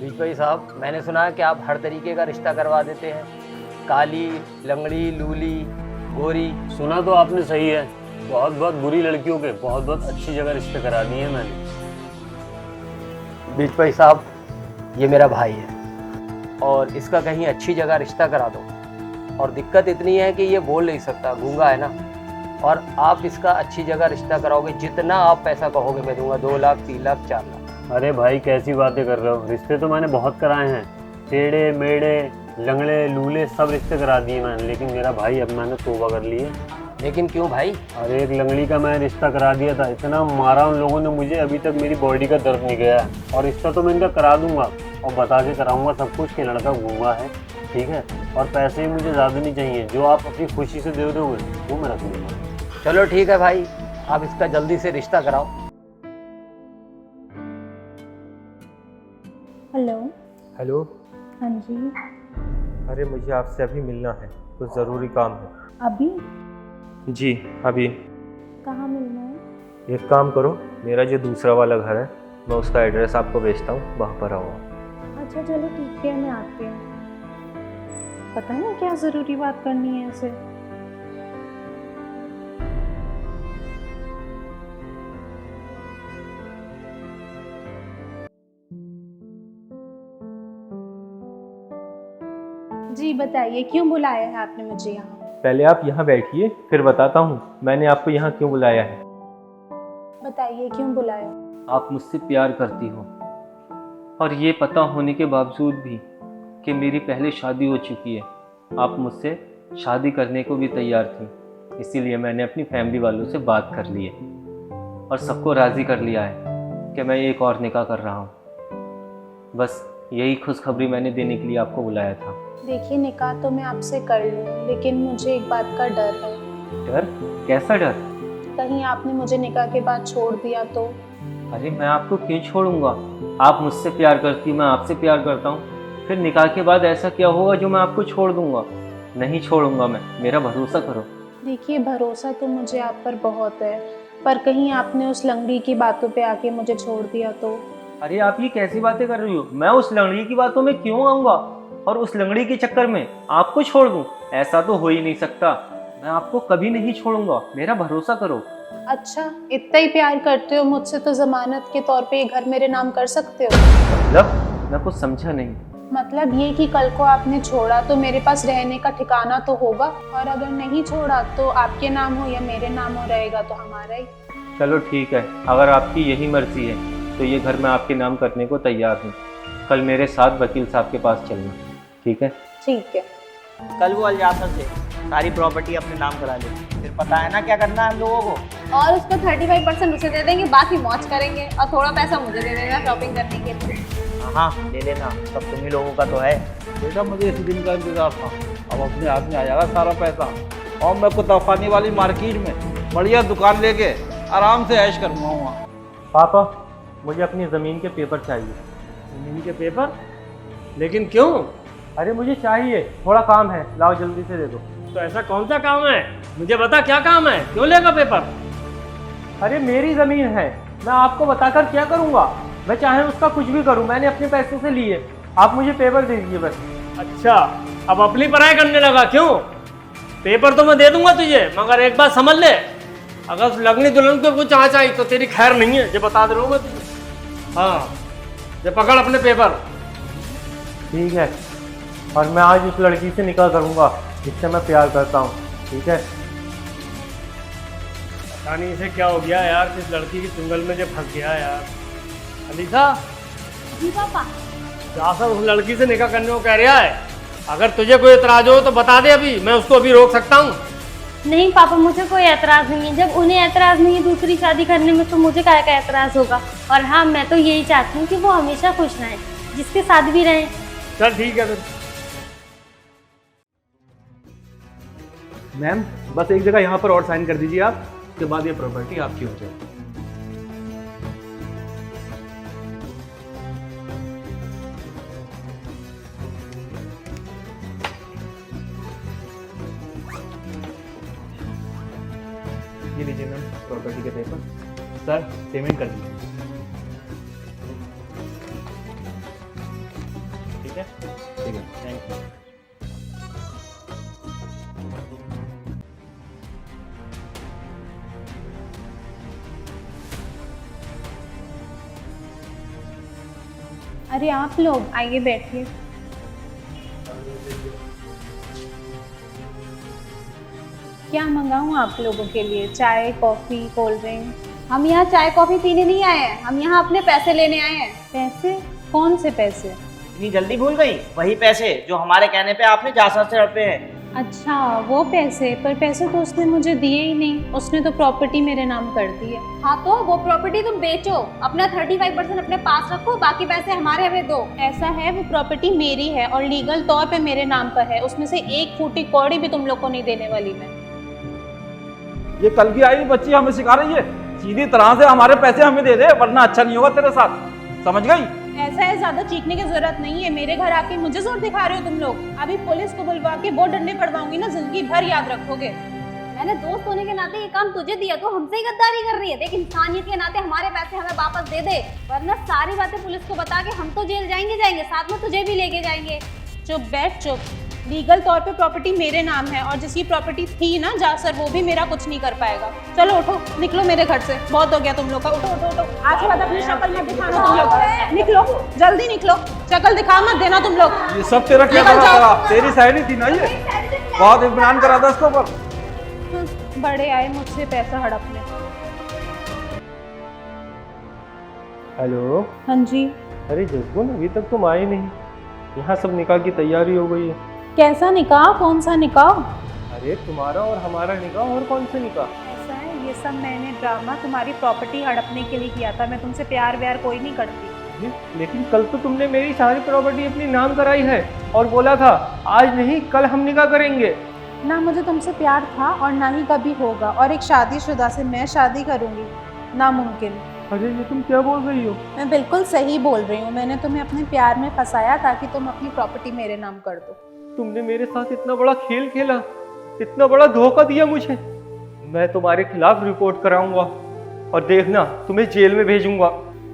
बीच भाई साहब, मैंने सुना है कि आप हर तरीके का रिश्ता करवा देते हैं। काली, लंगड़ी, लूली, गोरी। सुना तो आपने सही है। बहुत बहुत बुरी लड़कियों के बहुत बहुत अच्छी जगह रिश्ते करा दिए हैं मैंने। बीच भाई साहब, ये मेरा भाई है और इसका कहीं अच्छी जगह रिश्ता करा दो। और दिक्कत इतनी है कि ये बोल नहीं सकता, गूंगा है ना। और आप इसका अच्छी जगह रिश्ता कराओगे, जितना आप पैसा कहोगे मैं दूंगा। 2 लाख, 3 लाख, 4 लाख। अरे भाई कैसी बातें कर रहे हो, रिश्ते तो मैंने बहुत कराए हैं। टेढ़े मेढ़े, लंगड़े, लूले सब रिश्ते करा दिए मैंने, लेकिन मेरा भाई अब मैंने तौबा कर ली है। लेकिन क्यों भाई? अरे एक लंगड़ी का मैं रिश्ता करा दिया था, इतना मारा उन लोगों ने मुझे, अभी तक मेरी बॉडी का दर्द नहीं गया है। और रिश्ता तो मैं इनका करा दूंगा और बता के कराऊंगा सब कुछ कि लड़का गूंगा है, ठीक है। और पैसे ही मुझे ज़्यादा नहीं चाहिए, जो आप अपनी खुशी से दे दोगे वो मैं रख लूँगा। चलो ठीक है भाई, आप इसका जल्दी से रिश्ता कराओ। हेलो। हेलो। हाँ जी। अरे मुझे आपसे अभी मिलना है, कुछ ज़रूरी काम है। अभी? जी अभी। कहाँ मिलना है? एक काम करो, मेरा जो दूसरा वाला घर है मैं उसका एड्रेस आपको भेजता हूँ, वहाँ पर आओ। अच्छा चलो ठीक है, मैं आती हूँ। पता नहीं क्या ज़रूरी बात करनी है ऐसे। जी बताइए, क्यों बुलाया है आपने मुझे यहाँ? पहले आप यहाँ बैठिए, फिर बताता हूँ मैंने आपको यहाँ क्यों बुलाया है। बताइए क्यों बुलाया? आप मुझसे प्यार करती हो, और ये पता होने के बावजूद भी कि मेरी पहले शादी हो चुकी है, आप मुझसे शादी करने को भी तैयार थी। इसीलिए मैंने अपनी फैमिली वालों से बात कर ली है और सबको राज़ी कर लिया है कि मैं एक और निकाह कर रहा हूँ। बस यही खुशखबरी मैंने देने के लिए आपको बुलाया था। देखिए, निकाह तो मैं आपसे कर लूँ, लेकिन मुझे एक बात का डर है। डर? कैसा डर? कहीं आपने मुझे निकाह के बाद छोड़ दिया तो? अरे मैं आपको क्यों छोड़ूंगा, आप मुझसे प्यार करती, मैं आपसे प्यार करता हूँ, फिर निकाह के बाद ऐसा क्या होगा जो मैं आपको छोड़ दूंगा? नहीं छोड़ूंगा मैं, मेरा भरोसा करो। देखिए, भरोसा तो मुझे आप पर बहुत है, पर कहीं आपने उस लंगड़ी की बातों पे आके मुझे छोड़ दिया तो? अरे आप ये कैसी बातें कर रही हो, मैं उस लंगड़ी की बातों में क्यों आऊँगा और उस लंगड़ी के चक्कर में आपको छोड़ दूँ? ऐसा तो हो ही नहीं सकता, मैं आपको कभी नहीं छोड़ूंगा, मेरा भरोसा करो। अच्छा, इतना ही प्यार करते हो मुझसे तो जमानत के तौर पे ये घर मेरे नाम कर सकते हो? मतलब? मैं कुछ समझा नहीं। मतलब ये कि कल को आपने छोड़ा तो मेरे पास रहने का ठिकाना तो होगा, और अगर नहीं छोड़ा तो आपके नाम हो या मेरे नाम हो, रहेगा तो हमारा ही। चलो ठीक है, अगर आपकी यही मर्जी है तो ये घर मैं आपके नाम करने को तैयार हूँ। कल मेरे साथ वकील साहब के पास चलना, ठीक है? ठीक है। कल वो अलियासा से सारी प्रॉपर्टी अपने नाम करा ले, फिर पता है ना क्या करना है हम लोगों को। और उसको 35% उसे दे देंगे, बाकी मौज करेंगे, और थोड़ा पैसा मुझे दे देना शॉपिंग करने के लिए। हाँ ले लेना, सब तुम ही लोगों का तो है। बेटा मुझे इस दिन का इंतजार था, अब अपने हाथ में आ जाएगा सारा पैसा, और मैं कुतफानी वाली मार्केट में बढ़िया दुकान लेके आराम से ऐश करूँगा वहाँ। पापा मुझे अपनी ज़मीन के पेपर चाहिए। ज़मीन के पेपर? लेकिन क्यों? अरे मुझे चाहिए, थोड़ा काम है, लाओ जल्दी से दे दो। तो ऐसा कौन सा काम है, मुझे बता क्या काम है, क्यों लेगा पेपर? अरे मेरी ज़मीन है, मैं आपको बताकर क्या करूँगा? मैं चाहे उसका कुछ भी करूँ, मैंने अपने पैसों से लिए, आप मुझे पेपर दे दीजिए बस। अच्छा, अब अपनी पढ़ाई करने लगा क्यों? पेपर तो मैं दे दूंगा तुझे, मगर एक बात समझ ले, अगर लगनी दुल्हन को कुछ आ चाहिए तो तेरी खैर नहीं है, ये बता दे रहा हूँ मैं तुझे। हाँ, ये पकड़ अपने पेपर। ठीक है, और मैं आज उस लड़की से निकाह करूँगा जिससे मैं प्यार करता हूँ, ठीक है? पता नहीं इसे क्या हो गया यार, किस लड़की की चुंगल में जो फंस गया यार। अलीसा, जी पापा। जाकर उस लड़की से निकाह करने को कह रहा है, अगर तुझे कोई एतराज हो तो बता दे, अभी मैं उसको अभी रोक सकता हूँ। नहीं पापा, मुझे कोई एतराज़ नहीं है, जब उन्हें एतराज़ नहीं है दूसरी शादी करने में तो मुझे क्या का एतराज़ होगा। और हाँ, मैं तो यही चाहती हूँ कि वो हमेशा खुश रहें, जिसके साथ भी रहें। चल ठीक है फिर। मैम बस एक जगह यहाँ पर और साइन कर दीजिए आप, उसके बाद ये प्रॉपर्टी आपकी हो जाएगी। ये लीजिए मैम प्रॉपर्टी के पेपर, सर पेमेंट कर दीजिए। ठीक है? ठीक है। Thank you. अरे आप लोग आइए बैठिए। क्या मंगाऊं आप लोगों के लिए? चाय, कॉफी, कोल्ड ड्रिंक? हम यहाँ चाय कॉफी पीने नहीं आए हैं, हम यहाँ अपने पैसे लेने आए हैं। पैसे? कौन से पैसे? इतनी जल्दी भूल गई? वही पैसे जो हमारे कहने पे आपने जासर से हड़पे हैं। अच्छा वो पैसे, पर पैसे तो उसने मुझे दिए ही नहीं, उसने तो प्रॉपर्टी मेरे नाम कर दी है। हाँ तो वो प्रॉपर्टी तुम बेचो, अपना 35% अपने पास रखो, बाकी पैसे हमारे हमें दो। ऐसा है, वो प्रॉपर्टी मेरी है और लीगल तौर पे मेरे नाम पर है, उसमें से एक फूटी कौड़ी भी तुम लोग को नहीं देने वाली मैं। ये कल की आई हुई बच्ची हमें सिखा रही है, सीधी तरह से हमारे पैसे हमें दे दे, वरना अच्छा नहीं होगा तेरे साथ, समझ गई? ऐसा है, ज्यादा चीखने की जरूरत नहीं है, मेरे घर आके मुझे जोर दिखा रहे हो तुम लोग। अभी पुलिस को बुलवा के वो डंडे पड़वाऊंगी ना, जिंदगी भर याद रखोगे। मैंने दोस्त होने के नाते ये काम तुझे दिया तो हमसे ही गद्दारी कर रही है। देख, इंसानियत के नाते हमारे पैसे हमें वापस दे दे, वरना सारी बातें पुलिस को बता के हम तो जेल जाएंगे, साथ में तुझे भी लेके जाएंगे। चुप बैठ चुप। लीगल तौर पे प्रॉपर्टी मेरे नाम है और जिसकी प्रॉपर्टी थी ना जासर, वो भी मेरा कुछ नहीं कर पाएगा। चलो उठो, निकलो मेरे घर से, बहुत हो गया तुम लोग का। उठो उठो उठो, आज के बाद अपनी शक्ल मत दिखाना तुम लोग। निकलो, जल्दी निकलो, शक्ल दिखा मत देना तुम लोग। ये सब तेरा क्या करा? तेरी सहेली थी ना ये, बहुत इत्मीनान करा था इसके ऊपर। बड़े आए मुझसे पैसा हड़पने। हेलो। हाँ जी। अरे जसगुन, अभी तक तुम आए नहीं। यहाँ सब निकाह की तैयारी हो गई है। कैसा निकाह? कौन सा निकाह? अरे तुम्हारा और हमारा निकाह, और कौन सा निकाह? ऐसा है, ये सब मैंने ड्रामा तुम्हारी प्रॉपर्टी हड़पने के लिए किया था। मैं तुमसे प्यार व्यार कोई नहीं करती। लेकिन कल तो तुमने मेरी सारी प्रॉपर्टी अपनी नाम कराई है और बोला था आज नहीं कल हम निकाह करेंगे। ना मुझे तुमसे प्यार था और ना ही कभी होगा, और एक शादीशुदा से मैं शादी करूंगी, नामुमकिन। अरे ये तुम क्या बोल रही हो? मैं बिल्कुल सही बोल रही हूँ। मैंने तुम्हें अपने प्यार में फंसाया ताकि तुम अपनी प्रॉपर्टी मेरे नाम कर दो। तुमने मेरे साथ इतना बड़ा खेल खेला, इतना बड़ा धोखा दिया मुझे। मैं तुम्हारे खिलाफ रिपोर्ट कराऊंगा और देखना तुम्हें जेल में भेजूंगा।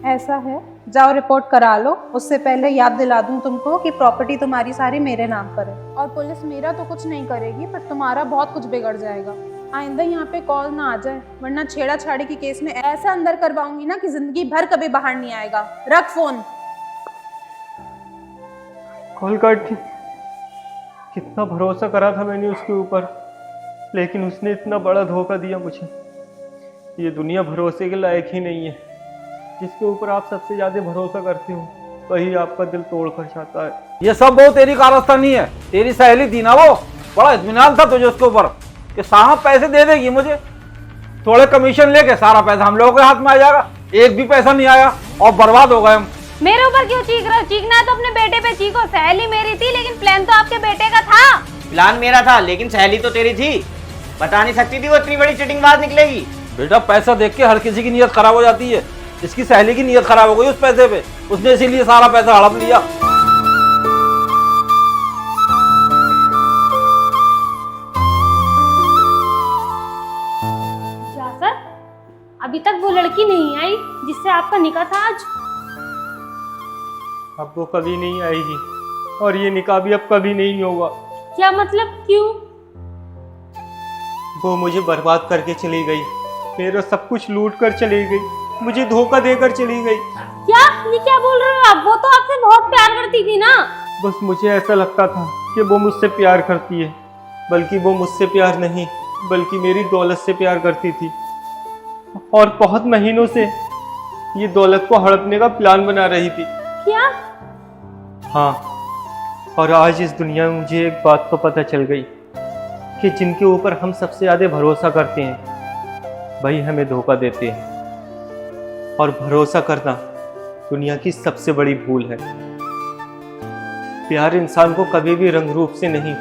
ऐसा है, जाओ रिपोर्ट करा लो। उससे पहले याद दिला दूं तुमको कि प्रॉपर्टी तुम्हारी सारी मेरे नाम पर है, और पुलिस मेरा तो कुछ नहीं करेगी पर तुम्हारा बहुत कुछ बिगड़ जाएगा। आइंदा यहाँ पे कॉल ना आ जाए, वरना छेड़ा छाड़ी के केस में ऐसा अंदर करवाऊंगी ना कि जिंदगी भर कभी बाहर नहीं आएगा। रख फोन। कॉल काट दी। कितना भरोसा करा था मैंने उसके ऊपर, लेकिन उसने इतना बड़ा धोखा दिया मुझे। ये दुनिया भरोसे के लायक ही नहीं है। जिसके ऊपर आप सबसे ज्यादा भरोसा करते हो वही आपका दिल तोड़ कर जाता है। ये सब वो तेरी कारस्तानी है, तेरी सहेली थी ना वो, बड़ा इत्मीनान था तुझे उसके ऊपर कि साहब पैसे दे देगी मुझे, थोड़े कमीशन लेके सारा पैसा हम लोगों के हाथ में आ जाएगा। एक भी पैसा नहीं आया और बर्बाद हो गए हम। मेरे ऊपर क्यों चीख रहे हो? चीखना है तो अपने बेटे पे चीखो। सहेली मेरी थी लेकिन प्लान तो आपके बेटे का था। प्लान मेरा था लेकिन सहेली तो तेरी थी। बता नहीं सकती थी वो इतनी बड़ी चिटिंगबाज निकलेगी। बेटा पैसा देख के हर किसी की नीयत खराब हो जाती है। इसकी सहेली की नीयत खराब हो गई उस पैसे पे, उसने इसीलिए सारा पैसा हड़प लिया। जासर, अभी तक वो लड़की नहीं आई जिससे आपका निकाह था आज। अब वो कभी नहीं आएगी और ये निकाह भी अब कभी नहीं होगा। क्या मतलब? क्यों? वो मुझे बर्बाद करके चली गई, मेरा सब कुछ लूट कर चली गई, मुझे धोखा देकर चली गई। क्या? ये क्या बोल रहे हो आप? वो तो आपसे बहुत प्यार करती थी ना। बस मुझे ऐसा लगता था कि वो मुझसे प्यार करती है, बल्कि वो मुझसे प्यार नहीं बल्कि मेरी दौलत से प्यार करती थी, और बहुत महीनों से ये दौलत को हड़पने का प्लान बना रही थी। क्या? हाँ, और आज इस दुनिया में मुझे एक बात तो पता चल गई कि जिनके ऊपर हम सबसे ज़्यादा भरोसा करते हैं वही हमें धोखा देते हैं, और भरोसा करना दुनिया की सबसे बड़ी भूल है। प्यार इंसान को कभी भी रंग रूप से नहीं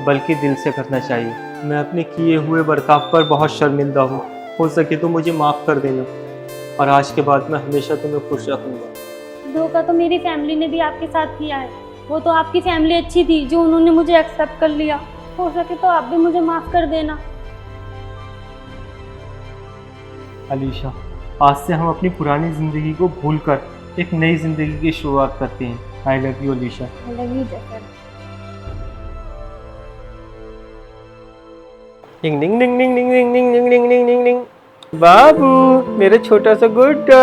बल्कि दिल से करना चाहिए। मैं अपने किए हुए बर्ताव पर बहुत शर्मिंदा हूँ, हो सके तो मुझे माफ़ कर देना, और आज के बाद मैं हमेशा तुम्हें खुश रखूँगा। धोखा तो मेरी फैमिली ने भी आपके साथ किया है। वो तो आपकी फैमिली अच्छी थी जो उन्होंने मुझे एक्सेप्ट कर लिया। हो सके तो आप भी मुझे माफ़ कर देना। अलीशा, आज से हम अपनी पुरानी ज़िंदगी को भूलकर एक नई ज़िंदगी की शुरुआत करते हैं। I love you Alisha. I love you Zafar. डिंग डिंग डिंग डिंग डिंग डिंग डिंग डिंग डिंग डिंग डिंग डिंग। बाबू मेरा छोटा सा गुड्डा।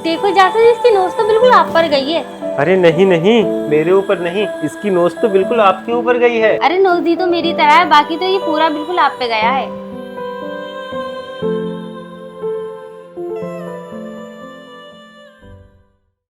देखो जाफर, इसकी नोज तो बिल्कुल आप पर गई है। अरे नहीं नहीं, मेरे ऊपर नहीं, इसकी नोज तो बिल्कुल आपके ऊपर गई है। अरे नोज ही तो मेरी तरह है, बाकी तो ये पूरा बिल्कुल आप पे गया है।